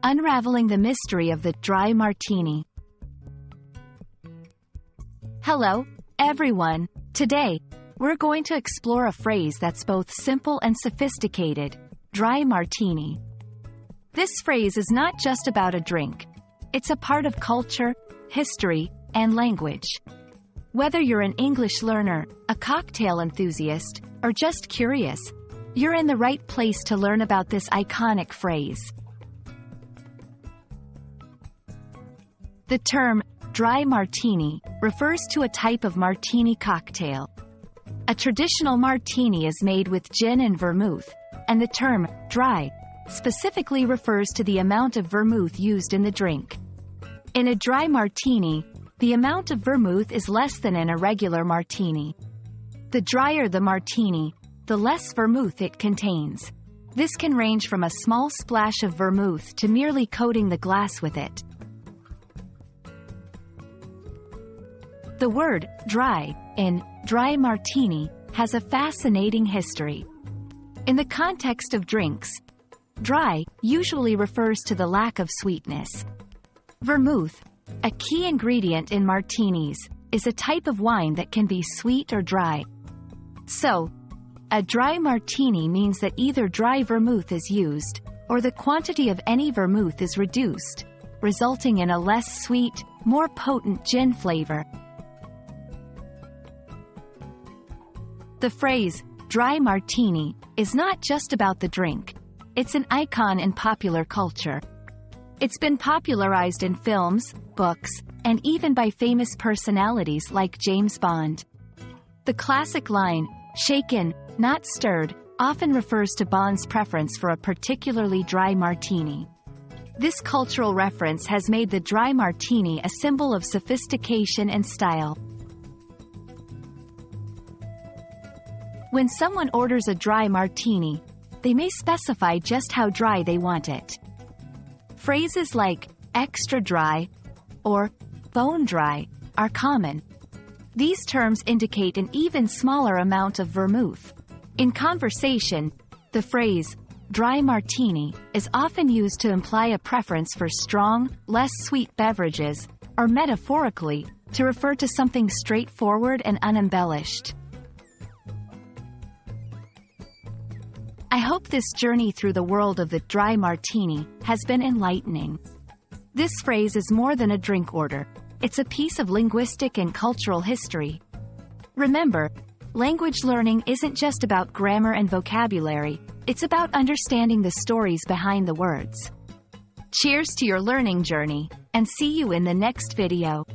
Unraveling the Mystery of the Dry Martini. Hello, everyone. Today, we're going to explore a phrase that's both simple and sophisticated: dry martini. This phrase is not just about a drink. It's a part of culture, history, and language. Whether you're an English learner, a cocktail enthusiast, or just curious, you're in the right place to learn about this iconic phrase. The term, dry martini, refers to a type of martini cocktail. A traditional martini is made with gin and vermouth, and the term, dry, specifically refers to the amount of vermouth used in the drink. In a dry martini, the amount of vermouth is less than in a regular martini. The drier the martini, the less vermouth it contains. This can range from a small splash of vermouth to merely coating the glass with it. The word dry in dry martini has a fascinating history. In the context of drinks, dry usually refers to the lack of sweetness. Vermouth, a key ingredient in martinis, is a type of wine that can be sweet or dry. So, a dry martini means that either dry vermouth is used, or the quantity of any vermouth is reduced, resulting in a less sweet, more potent gin flavor. The phrase, dry martini, is not just about the drink. It's an icon in popular culture. It's been popularized in films, books, and even by famous personalities like James Bond. The classic line, shaken, not stirred, often refers to Bond's preference for a particularly dry martini. This cultural reference has made the dry martini a symbol of sophistication and style. When someone orders a dry martini, they may specify just how dry they want it. Phrases like extra dry or bone dry are common. These terms indicate an even smaller amount of vermouth. In conversation, the phrase dry martini is often used to imply a preference for strong, less sweet beverages, or metaphorically, to refer to something straightforward and unembellished. I hope this journey through the world of the dry martini has been enlightening. This phrase is more than a drink order. It's a piece of linguistic and cultural history. Remember, language learning isn't just about grammar and vocabulary, it's about understanding the stories behind the words. Cheers to your learning journey, and see you in the next video.